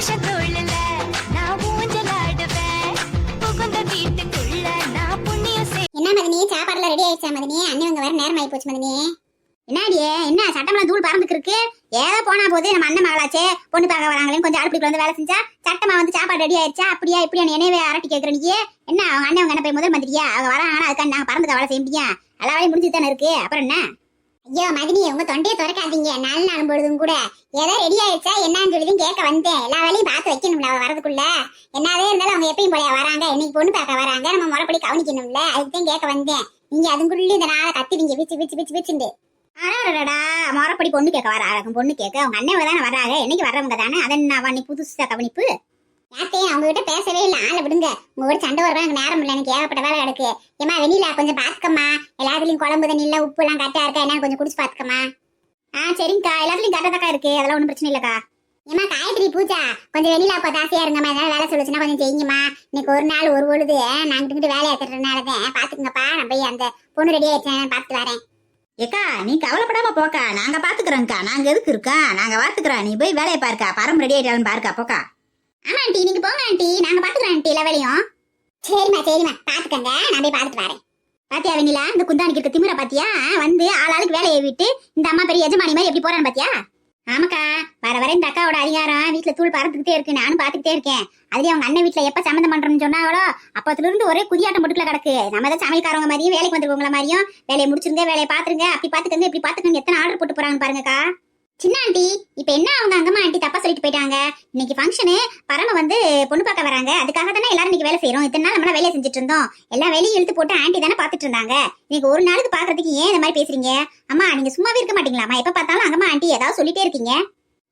புருஷன் தோழல நான் ஊஞ்சலாடுவேன் புகுந்த வீட்டுக்குள்ள நான் புண்ணியம் என்ன மதினியே, சாப்பாடுலாம் ரெடி ஆயிடுச்சா மதினியே? அண்ணன் வர நேரம் ஆகி போச்சு மதினியே. என்னடியே, என்ன சட்டமெல்லாம் தூள் பறந்துக்கு இருக்கு? ஏதோ போனா போது நம்ம அண்ணன் மகளாச்சே, பொண்ணு பார்க்க வராங்களேன்னு கொஞ்சம் அடுப்புக்கு வந்து வேலை செஞ்சா சட்டமா வந்து சாப்பாடு ரெடி ஆயிடுச்சா? அப்படியா இப்படியா என்னவே அரட்டி கேட்கற நீ? என்ன அவங்க அண்ணன் என்ன போய் முதல் மந்திரியா? அவங்க வராங்கன்னா அதுக்காக நாங்க பறந்துக்க வேலை செய்ய முடியா? எல்லா வேலையும் முடிஞ்சு தானே இருக்கு, அப்புறம் என்ன? ஐயோ மதினியே, உங்க தொண்டையை திறக்காதீங்க. நாலு நாள் பொழுதும் கூட ஏதோ ரெடி ஆயிடுச்சா என்னன்னு சொல்லி கேட்க வந்தேன். எல்லா வேலையும் பார்த்து வைக்கணும்ல அவ வரதுக்குள்ள. என்னவே இருந்தாலும் அவங்க எப்பயும் போல வராங்க, இன்னைக்கு பொண்ணு பார்க்க வராங்க, நம்ம முறைப்படி கவனிக்கணும்ல, அதுக்குதான் கேட்க வந்தேன். நீங்க அதுக்குள்ள இந்த நாளை கத்துவீங்க பிச்சு பிச்சு பிச்சு பிச்சுண்டு. ஆடாடா, முறைப்படி பொண்ணு கேட்க வராங்க, பொண்ணு கேட்க அவங்க அண்ணன் தானே வர்றாங்க, என்னைக்கு வர்றவங்க தானே. அதென்ன நீ புதுசா கவனிப்பு? யார்த்தையும் அவங்க கிட்ட பேசவே இல்லை, ஆளை விடுங்க. உங்க கூட சண்டை வருவா, எனக்கு நேரம் இல்லை, எனக்கு ஏகப்பட்ட வேலை கிடக்கு. ஏமா வெண்ணிலா கொஞ்சம் பாத்துக்கம்மா, எல்லாத்துலயும் குழம்பு தண்ணி இல்ல, உப்பு எல்லாம் கரெக்டா இருக்கா என்ன கொஞ்சம் குடிச்சு பாத்துக்கம்மா. சரிங்கக்கா, எல்லாத்துலயும் கரெக்டா இருக்கே, அதெல்லாம் ஒன்றும் பிரச்சனை இல்லக்கா. ஏமா காயத்ரி பூஜா, கொஞ்சம் வெண்ணிலா இப்போ தாசியா இருங்கம்மா, ஏதாவது வேலை சொல்லுச்சுன்னா கொஞ்சம் செய்யுங்கம்மா. இன்னைக்கு ஒரு நாள் ஒரு பொழுது நாங்கிட்டு வேலையை ஏற்றுறதுனாலதான் பாத்துக்குங்கப்பா. நான் போய் அந்த பொண்ணு ரெடி ஆயிடுச்சேன் பார்த்துட்டு வரேன். ஏக்கா நீ கவலைப்படாம போக்கா, நாங்க பாத்துக்கிறோம்க்கா. நாங்க எதுக்கு இருக்கோம், நாங்க பாத்துக்கிறோம். நீ போய் வேலையை பாருக்கா, பரம் ரெடி ஆயிட்டாலும் பாருக்கா போக்கா. ஆமா ஆண்டி, நீங்க போங்க ஆண்டி, நாங்க பாத்துக்கிறோம் ஆண்டி எல்லா வேலையும். சரிம்மா சரிம்மா, பாத்துக்கங்க, நான் போய் பாத்துட்டு வரேன். பாத்தியா வெண்ணிலா, இந்த குந்தானிக்கு இருக்க திமிர பாத்தியா? வந்து ஆளாளுக்கு வேலையை விட்டு இந்த அம்மா பெரிய எஜமானி மாதிரி எப்படி போறான்னு பாத்தியா? ஆமாக்கா, வர வர இந்த அக்காவோட அதிகாரம் வீட்டுல தூள் பறந்துகிட்டே இருக்கு, நானும் பாத்துக்கிட்டே இருக்கேன். அதுலயே அவங்க அண்ணன் வீட்டுல எப்ப சம்மந்தம் பண்றோம்னு சொன்னாங்களோ அப்பத்துல இருந்து ஒரே குதியாட்டம் போட்டுக்குள்ள கிடக்கு. நம்ம தான் சமையல்காரவங்க மாதிரியும் வேலைக்கு வந்துருவங்கள மாதிரியும் வேலையை முடிச்சிருங்க, வேலையை பாத்துருங்க, அப்படி பாத்துக்கங்க இப்படி பாத்துக்கங்க, எத்தனை ஆர்டர் போட்டு போறாங்க பாருங்கக்கா. சின்ன ஆண்டி, இப்ப என்ன அவங்க அங்கம்மா ஆண்டி தப்பா சொல்லிட்டு போயிட்டாங்க? இன்னைக்கு ஃபங்க்ஷனு, பரம வந்து பொண்ணு பார்க்க வராங்க, அதுக்காக தானே எல்லாரும் இன்னைக்கு வேலை செய்யறோம். இத்தனை நாள் நம்மள வேலையை செஞ்சுட்டு இருந்தோம், எல்லா வேலையும் இழுத்து போட்டு ஆண்டி தானே பாத்துட்டு இருந்தாங்க. இன்னைக்கு ஒரு நாளுக்கு பாக்குறதுக்கு ஏன் இந்த மாதிரி பேசுறீங்க? அம்மா நீங்க சும்மாவே இருக்க மாட்டீங்களாமா? எப்ப பார்த்தாலும் அங்கம்மா ஆண்டி ஏதாவது சொல்லிட்டே இருக்கீங்க.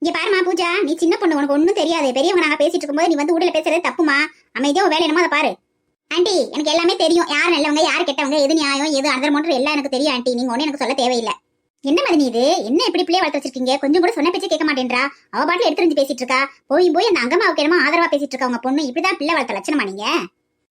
இங்க பாருமா பூஜா, நீ சின்ன பொண்ணு, உனக்கு ஒண்ணும் தெரியாது. பெரியவங்க நாங்க பேசிட்டு இருக்கும்போது நீ வந்து ஊடல பேசுறது தப்புமா. அமைதியா வேலை என்னமோ அதை பாரு. ஆண்டி எனக்கு எல்லாமே தெரியும், யார் நல்லவங்க யார் கெட்டவங்க, எது நியாயம் எது அதர் மோட்டர் எல்லாம் எனக்கு தெரியும் ஆண்டி. நீங்க ஒண்ணு எனக்கு சொல்ல தேவையில்லை. என்ன மதினி இது, என்ன இப்படி பிள்ளைய வளர்த்து வச்சிருக்கீங்க? கொஞ்சம் கூட சொன்ன பேச்சு கேட்க மாட்டேன்றா. அவ பாட்டுல எடுத்துருந்து பேசிட்டு இருக்கா. போய் அந்த அங்கம்மாவுக்கு என்னமோ ஆதரவா பேசிட்டு இருக்கா உங்க பொண்ணு. இப்படிதான் பிள்ளை வளர்த்த லட்சணமா நீங்க?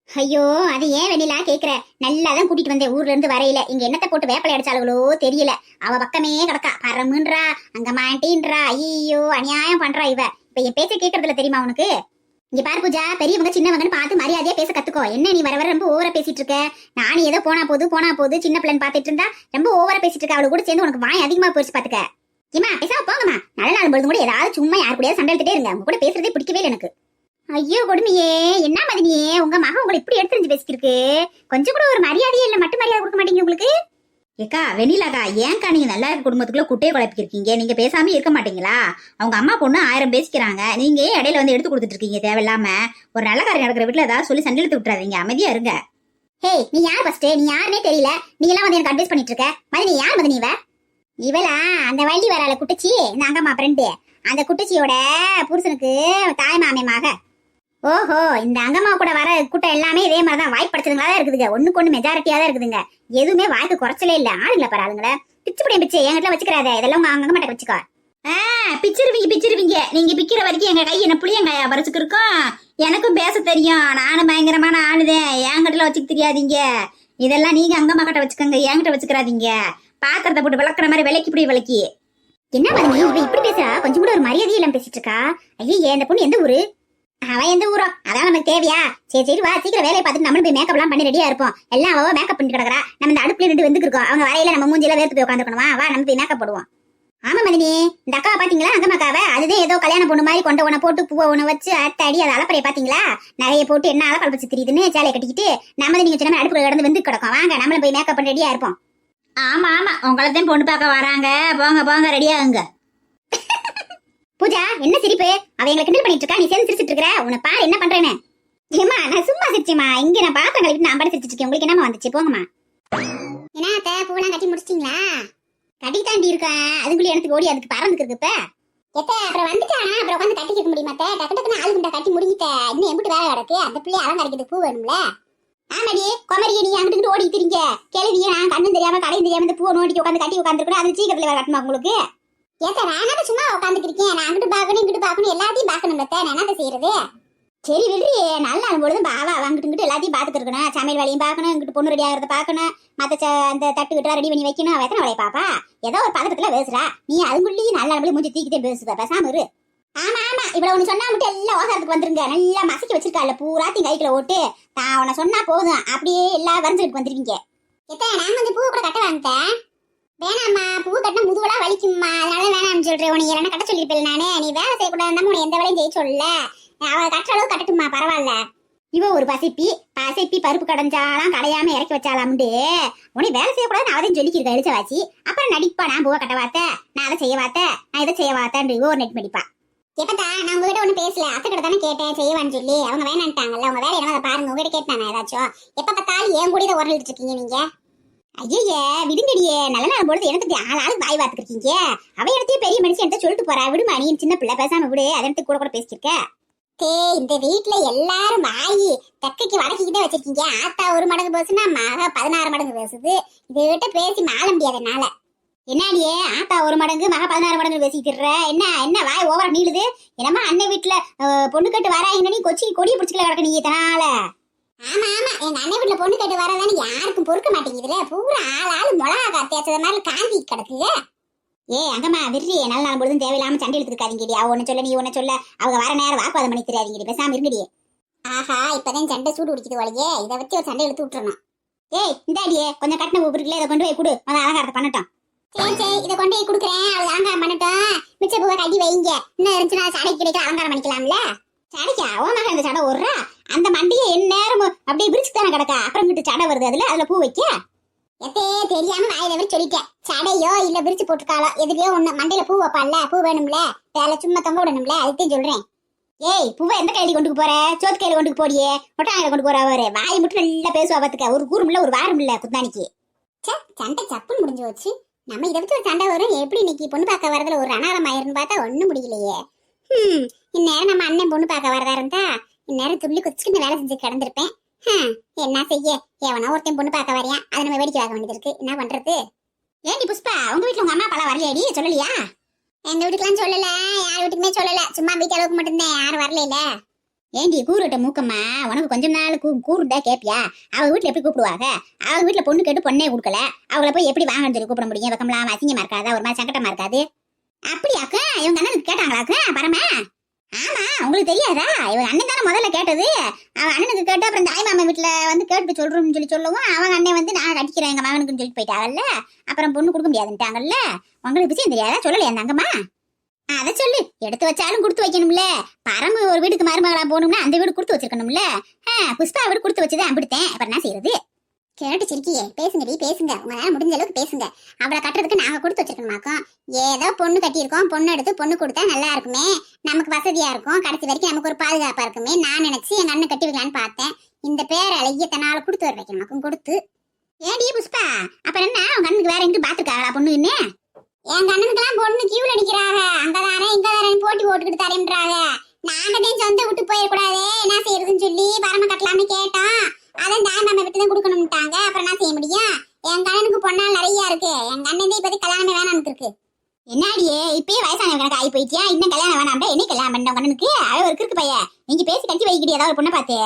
ஐயோ அது ஏன் வெண்ணிலா கேக்குற? நல்லாதான் கூட்டிட்டு வந்தேன் ஊர்ல இருந்து வரையில. இங்க என்னத்தை போட்டு வேப்பலை அடிச்சாலுங்களோ தெரியல. அவ பக்கமே கிடக்கா, பரமுன்றா அங்கம்மா ஆண்டின்றா. ஐயோ அநியாயம் பண்றா இவ. இப்ப என் பேச்ச கேட்கறதுல தெரியுமா உனக்கு? இங்க பாரு பூஜா, பெரியவங்க சின்னவங்கன்னு பார்த்து மரியாதையா பேச கத்துக்கோ. என்ன நீ வர வர ரொம்ப ஓவரா பேசிட்டு இருக்க? நானும் ஏதோ போனா போது சின்ன பிள்ளைன்னு பாத்துட்டு இருந்தா ரொம்ப ஓவரா பேசிட்டு இருக்க. அவளை கூட சேர்ந்து உனக்கு வாய் அதிகமா போயிடுச்சு பாத்துக்க. ஏமா பேசாம போங்கம்மா. நல்ல நாள் பொழுது கூட ஏதாவது சும்மா யாரு கூட சண்டை எடுத்துட்டே இருங்க. உங்க கூட பேசுறதே பிடிக்கவே இல்லை எனக்கு. ஐயோ கொடுமையே, என்ன மதினியே, உங்க மகன் உங்களை இப்படி எடுத்து பேசிட்டு இருக்கு. கொஞ்சம் கூட ஒரு மரியாதையே இல்ல, மட்டும் மரியாதை கொடுக்க மாட்டீங்க உங்களுக்கு? ஏக்கா வெண்ணிலாக்கா, ஏன்க்கா நீங்க நல்லா இருக்க குடும்பத்துக்குள்ள குட்டையை குழப்பிருக்கீங்க? நீங்க பேசாம இருக்க மாட்டீங்களா? அவங்க அம்மா பொண்ணு 1000 பேசிக்கிறாங்க, நீங்க ஏன் இடையில வந்து எடுத்து கொடுத்துட்டு இருக்கீங்க தேவையில்லாம? ஒரு நல்ல காரியம் நடக்கிற வீட்டுல ஏதாவது சொல்லி சண்டை எடுத்து விட்டுறாதீங்க, அமைதியா இருங்க. ஹே நீ யார் ஃபர்ஸ்ட்? நீ யாருன்னே தெரியல, நீ எல்லாம் வந்து எனக்கு அட்வைஸ் பண்ணிட்டு இருக்க. மதினி யார் மதினி இவ? இவளா அந்த வள்ளி வரால குட்டச்சி, இந்த அங்கம்மா ஃப்ரெண்டு. அந்த குட்டச்சியோட புருஷனுக்கு தாய் மாமியமாக. ஓஹோ, இந்த அங்கம்மா கூட வர கூட்டம் எல்லாமே இதே மாதிரிதான் வாய்ப்பு படிச்சதுங்களா தான் இருக்குதுங்க. ஒண்ணுக்கு ஒண்ணு மெஜாரிட்டியா தான் இருக்குதுங்க. எதுவுமே வாய்க்கு குறைச்சலே இல்ல. ஆளுங்கள பாரு ஆளுங்கள. பிச்சு பிடியும் பிச்சு என்கிட்ட வச்சுக்கிறாத, இதெல்லாம் உங்க அங்க மாட்ட வச்சுக்கோ. பிச்சிருவீங்க. நீங்க பிக்கிற வரைக்கும் எங்க கை என்ன புளியங்காயா பறிச்சுக்கு இருக்கோம். எனக்கும் பேச தெரியும், நானும் பயங்கரமான ஆளுதேன். என்கிட்ட வச்சுக்க தெரியாதீங்க. இதெல்லாம் நீங்க அங்கம்மா கிட்ட வச்சுக்கோங்க, என்கிட்ட வச்சுக்கிறாதீங்க. பாத்திரத்தை போட்டு விளக்குற மாதிரி விலைக்கு இப்படி விளக்கி. என்ன பண்ணி இவ இப்படி பேசுறா? கொஞ்சம் கூட ஒரு மரியாதையே இல்லாம பேசிட்டு இருக்கா. ஐயே, அந்த பொண்ணு எந்த ஊரு? அவன் எந்த ஊரோ அதான் நமக்கு தேவையா? சரி வா, சீக்கிரம் வேலையை பார்த்துட்டு நம்மளும் போய் மேக்கப் எல்லாம் பண்ணி ரெடியா இருப்போம். எல்லாம் அவ மேக்கப் பண்ணிட்டு கிடக்குறா. நம்ம இந்த அடுப்புல நின்று வந்துருக்கோம். அவங்க வரையில நம்ம மூஞ்சில வேர்த்து போய் உட்காந்துக்கணுமா? வா நம்ம போய் மேக்கப் போடுவோம். ஆமா மதினி, இந்த அக்காவை பாத்தீங்களா? அங்கம்மாக்காவை அதுதான் ஏதோ கல்யாண பொண்ணு மாதிரி கொண்ட உன போட்டு பூவை உன வச்சு அடி அதை அலப்பறைய பாத்தீங்களா? நிறைய போட்டு என்ன அலப்பறை வச்சு தெரியுதுன்னு சேலையை கட்டிக்கிட்டு நம்ம நீங்க சின்ன அடுப்புல கிடந்து வந்து கிடக்கும். வாங்க நம்மளும் போய் மேக்கப் பண்ணி ரெடியா இருப்போம். ஆமா உங்களைத்தான் பொண்ணு பார்க்க வராங்க. போங்க ரெடியாகுங்க. பூஜா என்ன சிரிப்பு? அவ எங்களை கிண்டல் பண்ணிட்டு இருக்கா, நீ சேர்ந்து சிரிச்சிட்டு இருக்கிற. உன்னை பாரு என்ன பண்றேன்னு. ஏமா நான் சும்மா சிரிச்சேமா, இங்க நான் பாத்திரம் கழிவிட்டு நான் பாட்டு சிரிச்சிட்டு இருக்கேன். உங்களுக்கு என்னமா வந்துச்சு? போங்கம்மா. என்ன அத்தை, பூவெல்லாம் கட்டி முடிச்சிட்டீங்களா? கட்டி தாண்டி இருக்கேன், அதுக்குள்ளே எனக்கு ஓடி அதுக்கு பறந்துக்கு இருக்கு. இப்ப அப்புறம் வந்துட்டானா அப்புறம் உட்காந்து கட்டி கேட்க முடியுமா? டக்கு டக்குன்னு ஆள் குண்டா கட்டி முடிஞ்சிட்ட. இன்னும் எம்பிட்டு வேலை கிடக்கு. அந்த பிள்ளைய அலங்கரிக்கிறதுக்கு பூ வேணும்ல. ஆமாடி குமரியை நீ அங்கிட்டு ஓடி திரிங்க. கேள்வியே நான் கண்ணும் தெரியாம கடையும் தெரியாம இந்த பூவை நோண்டிக்கு உட்காந்து கட்டி உட்காந்துருக்கணும். அது சீக்கிரத்துல வேலை கட்டணும் உங்களுக்கு. ஏத்த வேணாம் சும்மா உட்காந்துக்கிருக்கேன். நான் அங்கிட்டு பாக்கணும் இங்கிட்டு பாக்கணும் எல்லாத்தையும் பாக்கணும். நான் என்னத்த செய்யறது? சரி விடுறி, நல்ல அனுபவம் பாவா அங்கிட்டு எல்லாத்தையும் பாத்துட்டு இருக்கணும். சமையல் வேலையும் பாக்கணும், இங்கிட்டு பொண்ணு ரெடி ஆகிறத பாக்கணும், மத்த அந்த தட்டு கிட்ட ரெடி பண்ணி வைக்கணும். எத்தனை வேலையை பாப்பா? ஏதோ ஒரு பதட்டத்துல பேசுறா நீ. அதுக்குள்ளேயும் நல்ல அனுபவம் மூஞ்சி தீக்கிட்டே பேசுவ. பேசாம இரு. ஆமா ஆமா, இவ்வளவு ஒண்ணு சொன்னா மட்டும் எல்லாம் ஓசாரத்துக்கு வந்துருங்க. நல்லா மசக்கி வச்சிருக்கால பூராத்தையும் கைக்குள்ள ஓட்டு. நான் உன்னை சொன்னா போதும், அப்படியே எல்லாம் வரைஞ்சிட்டு வந்துருவீங்க. நான் கொஞ்சம் பூ கூட கட்ட வாங்கிட்டேன். வேணாம்மா, பூ கட்டினா முதுவெல்லாம் வலிக்கும்மா, அதனால வேணாம்னு சொல்றேன். உனக்கு என்ன கட்ட சொல்லிருப்பேன் நானே. நீ வேலை செய்யக்கூடாது, உனக்கு எந்த வேலையும் செய்ய சொல்லல. அவ கட்டுற அளவு கட்டட்டுமா, பரவாயில்ல. இவ ஒரு பசிப்பி பருப்பு கடைஞ்சாலாம் கடையாம இறக்கி வச்சாலாம்ண்டு உனக்கு வேலை செய்யக்கூடாதுன்னு அவதையும் சொல்லிக்கிருக்க எழுச்ச வாச்சி. அப்புறம் நடிப்பா, நான் பூவை கட்ட வாத்த, நான் அதை செய்ய வாத்த, நான் இதை செய்ய வாத்தன்னு ஒரு நெட் மடிப்பா. எப்பத்தா நான் உங்ககிட்ட ஒண்ணு பேசல, அத்தை கிட்ட தானே கேட்டேன் செய்வான்னு சொல்லி. அவங்க வேணான்ட்டாங்கல்ல, உங்க வேலை என்ன பாருங்க. உங்ககிட்ட கேட்டாங்க ஏதாச்சும். எப்ப பார்த்தாலும் ஏன் கூட இதை உரலிட்டு இருக்கீங்க நீங்க? ஐயே விடுங்கடியே, நல்ல நாள் பொழுது எனக்கு ஆளாளுக்கு வாய் வாத்துருக்கீங்க. அவ இடத்தையும் பெரிய மனுஷன் எடுத்து சொல்லிட்டு போறா. விடுமா, நீ சின்ன பிள்ளை, பேசாம விடு. அதை எடுத்து கூட கூட பேசிருக்க. இந்த வீட்டுல எல்லாரும் வாயி தெக்கைக்கு வடக்கிக்கிட்டே வச்சிருக்கீங்க. ஆத்தா ஒரு மடங்கு பேசுனா மக 16 மடங்கு பேசுது. இதை பேசி மாள முடியாது என்னால. என்னாடியே ஆத்தா ஒரு மடங்கு மக 16 மடங்கு பேசிக்கிற? என்ன என்ன வாய் ஓவரா நீளுது? என்னமா அண்ணன் வீட்டுல பொண்ணு கட்டு வராங்க, நீ கொச்சி கொடியை பிடிச்சிக்கல கிடக்க நீ இதனால. ஆமா ஆமா, எங்க அண்ணன் வீட்டுல பொண்ணு கட்டு வரதானே யாருக்கும் பொறுக்க மாட்டேங்குதுல. பூரா ஆளாளு மிளகா காத்தியாச்சத மாதிரி காந்தி கிடக்குங்க. அங்கம்மா விர்ரி, நல்ல நாள் பொழுதும் தேவையில்லாம சண்டை எடுத்துக்காதீங்கடி. அவ ஒண்ணு சொல்ல நீ ஒண்ணு சொல்ல, அவங்க வர நேரம் வாக்குவாதம் பண்ணி தெரியாதீங்கடி, பேசாம இருங்கடி. ஆஹா, இப்பதான் சண்டை சூடு பிடிக்குது வழியே, இதை வச்சு ஒரு சண்டை எடுத்து விட்டுறணும். இந்தாடியே கொஞ்சம் கட்டின பூ இருக்குல்ல, இதை கொண்டு போய் கொடு, அதை அலங்காரத்தை பண்ணட்டும். சரி இதை கொண்டு போய் கொடுக்குறேன், அவள் அலங்காரம் பண்ணட்டும். மிச்ச பூவை கட்டி வைங்க, இன்னும் இருந்துச்சுன்னா சடைக்கு கிடைக்க அலங்காரம் பண்ணிக்கலாம்ல. சடைக்கா ஓமாக இந்த சடை ஓடுறா, அந்த மண்டியை என்ன நேரம் அப்படியே விரிச்சு தானே கிடக்கா. அப்புறம் கிட்ட சடை வருது, அதுல பூ வைக்க. தெரியாம வாயில வரை சொல்லிட்டேன். சடையோ இல்ல விரிச்சு போட்டுக்காலோ எதுலயோ ஒண்ணு மண்டையில பூ வைப்பான்ல, பூ வேணும்ல, வேலை சும்மா தொங்க விடணும்ல, அதுதான் சொல்றேன். பூவை எந்த கையில கொண்டு போற? சோத்து கையில கொண்டு போடியே, மொட்டாயில கொண்டு போற. அவரு வாய் மட்டும் நல்லா பேசுவா பாத்துக்க. ஒரு கூறும் இல்ல ஒரு வாரம் இல்ல குத்தானிக்கு. சண்டை சப்புன்னு முடிஞ்சு வச்சு நம்ம இதை வச்சு ஒரு சண்டை வரும். எப்படி இன்னைக்கு பொண்ணு பார்க்க வரதுல ஒரு அனாரம் ஆயிருன்னு பார்த்தா ஒண்ணும் முடியலையே. இந்நேரம் நம்ம அண்ணன் பொண்ணு பார்க்க வரதா இருந்தா இந்நேரம் துள்ளி குச்சிக்கிட்டு வேலை செஞ்சு கிடந்திருப்பேன். என்ன செய்ய, எவனா ஒருத்தன் பொண்ணு பார்க்க வரையான், அதை நம்ம வேடிக்கை பார்க்க வேண்டியது இருக்கு. என்ன பண்றது? ஏண்டி புஷ்பா, உங்க வீட்டுல உங்க அம்மா அப்பா வரலையாடி? சொல்லலையா? எங்க வீட்டுக்குலாம் சொல்லல, யார் வீட்டுக்குமே சொல்லல. சும்மா வீட்டு அளவுக்கு மட்டும்தான், யாரும் வரல. ஏண்டி கூறுட்ட மூக்கம்மா, உனக்கு கொஞ்ச நாள் கூறுட்டா கேப்பியா? அவங்க வீட்டுல எப்படி கூப்பிடுவாங்க? அவங்க வீட்டுல பொண்ணு கேட்டு பொண்ணே கொடுக்கல, அவளை போய் எப்படி வாங்கன்னு சொல்லி கூப்பிட முடியும்? வெக்கம்லாம் அசிங்கமா இருக்காதா? ஒரு மாதிரி சங்கட்டமா இருக்காது? அப்படியாக்கா இவங்க அண்ணனுக்கு கேட்டாங்களாக்கா? பரமா ஆமா, உங்களுக்கு தெரியாதா? இவங்க அண்ணன் தானே முதல்ல கேட்டது. அவன் அண்ணனுக்கு கேட்டு அப்புறம் தாய் மாமா வீட்டுல வந்து கேட்டு சொல்றோம்னு சொல்லவும் அவங்க அண்ணன் வந்து நான் கட்டிக்கிறேன் எங்க மகனுக்குன்னு சொல்லிட்டு போயிட்டாங்கல்ல. அப்புறம் பொண்ணு கொடுக்க முடியாதுன்ட்டாங்கல்ல. உங்களுக்கு விஷயம் தெரியாதா? சொல்லலையா அந்த அங்கம்மா? அதை சொல்லு, எடுத்து வச்சாலும் கொடுத்து வைக்கணும்ல. பரம்பு ஒரு வீட்டுக்கு மருமகளா போகணும்னா அந்த வீடு கொடுத்து வச்சிருக்கணும்ல. புஷ்பா வீடு கொடுத்து வச்சுதான் அம்பிடுத்தேன். அப்புறம் என்ன செய்யறது? கேட்டு சிரிக்கியே, பேசுங்கடி பேசுங்க, உங்களால முடிஞ்ச அளவுக்கு பேசுங்க. அவளை கட்டுறதுக்கு நாங்க கொடுத்து வச்சிருக்கோமாக்கோம். ஏதோ பொண்ணு கட்டியிருக்கோம், பொண்ணு எடுத்து பொண்ணு கொடுத்தா நல்லா இருக்குமே, நமக்கு வசதியா இருக்கும், கடைசி வரைக்கும் நமக்கு ஒரு பாதுகாப்பா இருக்குமே நான் நினைச்சு எங்க அண்ணன் கட்டி வைக்கலான்னு பார்த்தேன். இந்த பேர் அழகியத்தனால கொடுத்து வர வைக்கணுமாக்கும் கொடுத்து. ஏடி புஷ்பா, அப்புறம் என்ன உங்க அண்ணனுக்கு வேற எங்கிட்டு பாத்துருக்காங்களா பொண்ணு? என்ன எங்க அண்ணனுக்கெல்லாம் பொண்ணு கியூல அடிக்கிறாங்க, அங்கதானே இங்கதானே போட்டி போட்டுக்கிட்டு தரேன்றாங்க. நாங்க சொந்த விட்டு போயிடக்கூடாதே, என்ன செய்யறதுன்னு சொல்லி பரம கட்டலாம்னு கேட்டோம். அதான் தாய் மாமா விட்டு தான் கொடுக்கணும்ட்டாங்க. அப்புறம் என்ன செய்ய முடியும்? எங்க அண்ணனுக்கு பொண்ணால் நிறைய இருக்கு. எங்க அண்ணன் இப்போதைக்கு கல்யாணமே வேணாம்னு இருக்கு. என்னாடியே இப்பயே வயசான கணக்கு ஆகி போயிட்டியா? இன்னும் கல்யாணம் வேணாம், என்ன கல்யாணம் பண்ண உங்க அண்ணனுக்கு? அவ ஒரு இருக்கு பையன், நீங்க பேசி கட்டி வைக்கிட்டு ஏதாவது பொண்ணை பார்த்து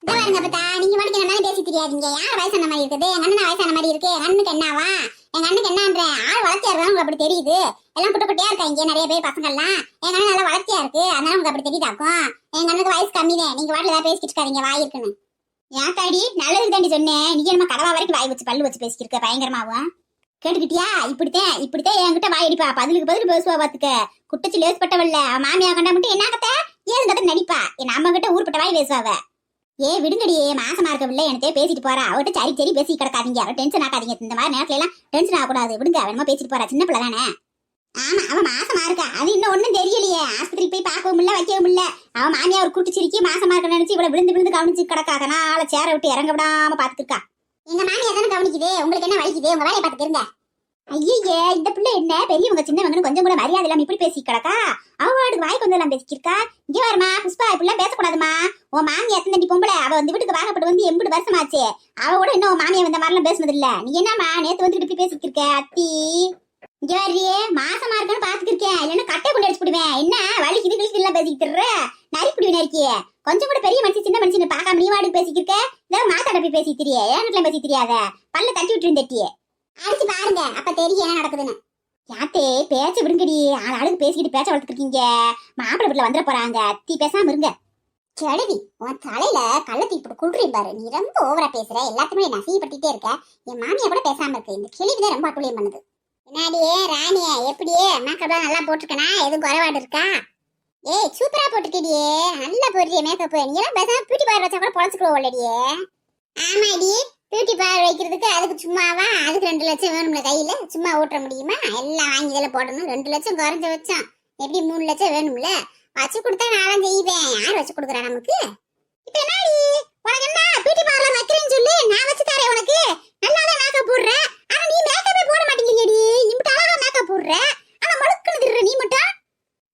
பாருங்க. பார்த்தா நீங்க மட்டும் என்ன பேசி தெரியாதீங்க. யார் வயசான மாதிரி இருக்குது? எங்க அண்ணன் வயசான மாதிரி இருக்கு. எங்க அண்ணனுக்கு என்னவா? எங்க அண்ணனுக்கு என்னன்ற ஆள் வளர்ச்சியா இருக்கா உங்களுக்கு அப்படி தெரியுது. எல்லாம் குட்ட குட்டியா இருக்காங்க நிறைய பேர் பசங்கள்லாம். எங்க அண்ணன் நல்லா வளர்ச்சியா இருக்கு, அதனால உங்களுக்கு அப்படி தெரியுதாக்கும். எங்க அண்ணனுக்கு வயசு கம்மிதான். நீங்க வாட்டில ஏதாவது பேசிட்டு இருக்காதீங்க, வாய் இருக்குன்னு. ஏன் தாடி நல்லது தாண்டி சொன்னேன். நீங்க என்ன கடவா வரைக்கும் வாய் வச்சு பல்லு வச்சு பேசிட்டு இருக்க பயங்கரமாவும். கேட்டுக்கிட்டியா? இப்படித்தான் என்கிட்ட வாய் அடிப்பா, பதிலுக்கு பதில் பேசுவா பாத்துக்க. குட்டச்சு லேஸ்பட்டவல்ல மாமியா கண்டா மட்டும் என்ன கத்த ஏது கத்த நடிப்பா. என் நம்ம கிட்ட ஊர்பட்ட வாய் பேசுவாவ. விடுங்கடியே, மாசமா இருக்கவில்லை என்னத்தையே பேசிட்டு போறா. அவட்ட சரி சரி பேசி கிடக்காதீங்க, அவ டென்ஷன் ஆக்காதீங்க. இந்த மாதிரி நேரத்துல எல்லாம் டென்ஷன் ஆகக்கூடாது. விடுங்க, வேணுமா பேசிட்டு போறா, சின்ன பிள்ளை தானே. ஆமா, அவன் மாசமா இருக்கா, அது இன்னும் ஒண்ணும் தெரியலையே. ஆஸ்பத்திரிக்கு போய் பார்க்கவும் இல்ல வைக்கவும் இல்ல. அவன் மாமியா ஒரு கூட்டு சிரிக்கி மாசமா இருக்க நினைச்சு இவ்வளவு விழுந்து விழுந்து கவனிச்சு கிடக்காதனா ஆளை சேர விட்டு இறங்க விடாம பாத்துருக்கா. எங்க மாமியா தானே கவனிக்குது, உங்களுக்கு என்ன வலிக்குது? உங்க வேலையை பாத்துக்கிறங்க. ஐயே, இந்த பிள்ளை என்ன பெரியவங்க சின்னவங்கன்னு கொஞ்சம் கூட மரியாதை இல்லாம இப்படி பேசி கிடக்கா. அவளுக்கு வாய் கொஞ்சம் எல்லாம் பேசிக்கிருக்கா. இங்க வருமா புஷ்பா, இப்படிலாம் பேசக்கூடாதுமா. உன் மாமியா எத்தனை பொம்பளை, அவ வந்து வீட்டுக்கு வாங்கப்பட்டு வந்து 80 வருஷமாச்சு. அவ கூட இன்னும் உன் மாமியா வந்த மாதிரிலாம் பேசுனது இல்ல. நீ என்னமா நேத்து வந்துட்டு இப்படி பேசிட்டு இருக்க? அத்தி இங்க வர்றியே, மாசமா இருக்கன்னு பாத்துக்கிருக்கேன், இல்லன்னா கட்டை கொண்டு அடிச்சு போடுவேன். என்ன வலிக்கு இதுகளுக்கு எல்லாம் பேசிக்கிட்டு நரிப்பிடி நரிக்கிய. கொஞ்சம் கூட பெரிய மனுஷன் சின்ன மனுஷன் பார்க்காம நீ வாடுக்கு பேசிக்கிருக்க. ஏதாவது மாத்தாடப்பி பேசி தெரியே, ஏன் பேசி தெரியாத பல்ல தட்டி விட்டுருந்தட்டியே. அடிச்சு பாருங்க, அப்ப தெரியும் என்ன நடக்குதுன்னு. யாத்தே பேச்ச விடுங்கடி, ஆளுக்கு பேசிக்கிட்டு பேச்ச வளர்த்துருக்கீங்க. மாப்பிள்ளை வீட்டுல வந்துட போறாங்க, தீ பேசாம இருங்க. கிழவி, உன் தலையில கள்ளத்தி இப்படி குள்றீங்க பாரு. நீ ரொம்ப ஓவரா பேசுற, எல்லாத்துக்குமே நசியப்பட்டுட்டே இருக்க. என் மாமியா கூட பேசாம இருக்கு. இந்த கிழவிதான் ரொம்ப அட்டுழியம் பண்ணுது. என்னாடியே ராணியே, எப்படியே மேக்கப்லாம் நல்லா போட்டிருக்கனா? எதுவும் குறைபாடு இருக்கா? ஏய் சூப்பரா போட்டுக்கிடியே, நல்லா போடுறிய மேக்கப். நீ எல்லாம் பேசாம பியூட்டி பார்லர் வச்சா கூட பொழைச்சுக்கோ இல்லடியே. ஆமாடி, பியூட்டி பார்லர் வைக்கிறதுக்கு அதுக்கு சும்மாவா? அதுக்கு 2 லட்சம் வேணும்ல கையில, சும்மா ஓட்டுற முடியுமா? எல்லாம் வாங்கி இதில் போடணும். 2 லட்சம் குறைஞ்ச வச்சோம், எப்படி 3 லட்சம் வேணும்ல? வச்சு கொடுத்தா நானும் செய்வேன். யார் வச்சு கொடுக்குறா நமக்கு? இப்ப என்னடி உனக்கு என்ன பியூட்டி பார்லர் வைக்கிறேன்னு சொல்லி நான் வச்சு தரேன் உனக்கு. நல்லாவே மேக்கப் போடுற, ஆனா நீ மேக்கப்பே போட மாட்டேங்கிறடி. இப்படி அழகா மேக்கப் போடுற, ஆனா மழுக்குன்னு திடுற நீ மட்டும்.